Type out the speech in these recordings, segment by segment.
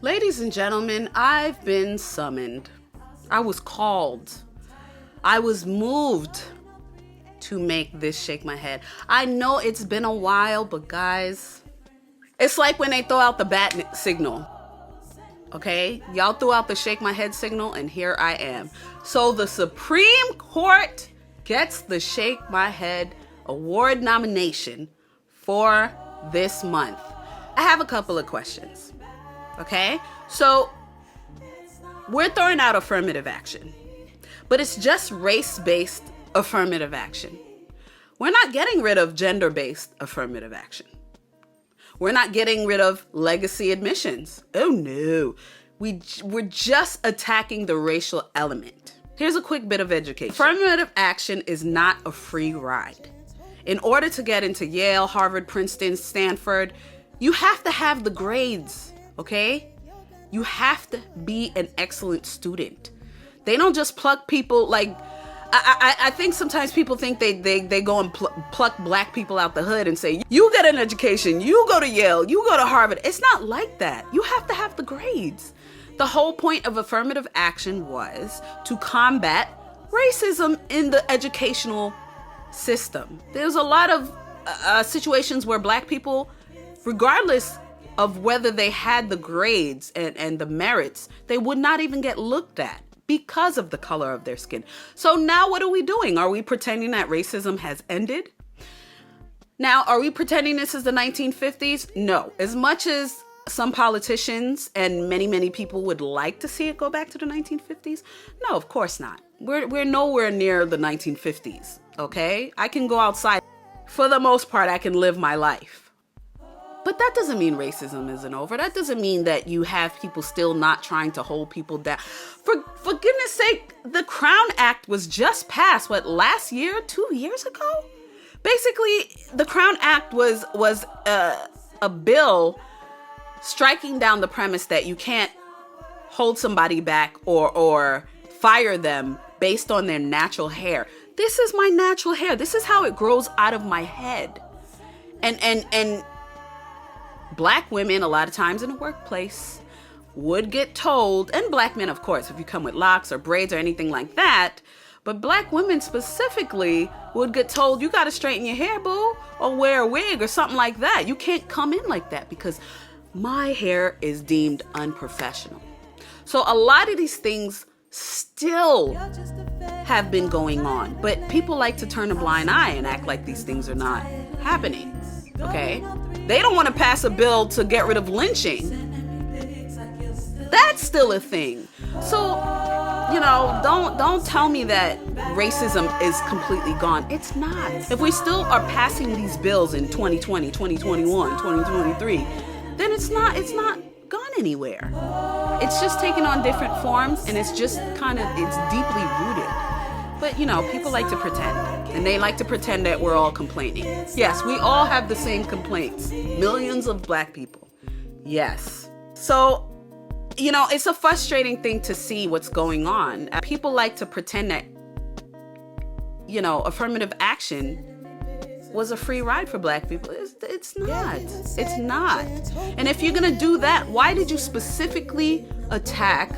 Ladies and gentlemen, I've been summoned. I was called. I was moved to make this shake my head. I know it's been a while, but guys, it's like when they throw out the bat signal. Okay? Y'all threw out the shake my head signal, and here I am. So the Supreme Court gets the Shake My Head Award nomination for this month. I have a couple of questions. Okay? So we're throwing out affirmative action, but it's just race-based affirmative action. We're not getting rid of gender-based affirmative action. We're not getting rid of legacy admissions. Oh no. We're just attacking the racial element. Here's a quick bit of education. Affirmative action is not a free ride. In order to get into Yale, Harvard, Princeton, Stanford, you have to have the grades, okay? You have to be an excellent student. They don't just pluck people like, I think sometimes people think they go and pluck black people out the hood and say, you get an education, you go to Yale, you go to Harvard. It's not like that. You have to have the grades. The whole point of affirmative action was to combat racism in the educational system. There's a lot of situations where black people, regardless of whether they had the grades and the merits, they would not even get looked at because of the color of their skin. So now what are we doing? Are we pretending that racism has ended? Now, are we pretending this is the 1950s? No. As much as some politicians and many people would like to see it go back to the 1950s, no, of course not. We're nowhere near the 1950s, okay? I can go outside. For the most part, I can live my life. But that doesn't mean racism isn't over. That doesn't mean that you have people still not trying to hold people down. For goodness sake, the Crown Act was just passed, last year, 2 years ago? Basically, the Crown Act was a bill striking down the premise that you can't hold somebody back or fire them based on their natural hair. This is my natural hair. This is how it grows out of my head. And black women, a lot of times in the workplace, would get told, and black men, of course, if you come with locks or braids or anything like that, but black women specifically would get told, you got to straighten your hair, boo, or wear a wig or something like that. You can't come in like that because my hair is deemed unprofessional. So a lot of these things still have been going on, but people like to turn a blind eye and act like these things are not happening. Okay? They don't want to pass a bill to get rid of lynching. That's still a thing. So, don't tell me that racism is completely gone. It's not. If we still are passing these bills in 2020, 2021, 2023, then it's not gone anywhere. It's just taken on different forms, and it's just it's deeply rooted. But, people like to pretend, and they like to pretend that we're all complaining. Yes, we all have the same complaints. Millions of black people. Yes. So, it's a frustrating thing to see what's going on. People like to pretend that, affirmative action was a free ride for black people. It's not. It's not. And if you're going to do that, why did you specifically attack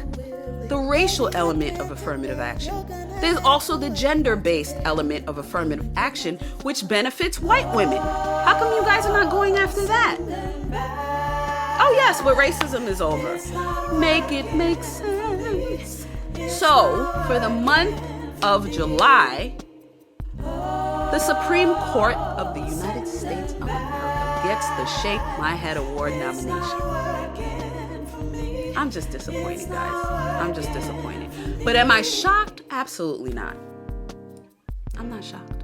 the racial element of affirmative action? There's also the gender-based element of affirmative action, which benefits white women. How come you guys are not going after that? Oh yes, but racism is over. Make it make sense. So, for the month of July, the Supreme Court of the United States of America gets the Shake My Head Award nomination. I'm just disappointed, guys. I'm just disappointed. But am I shocked? Absolutely not. I'm not shocked.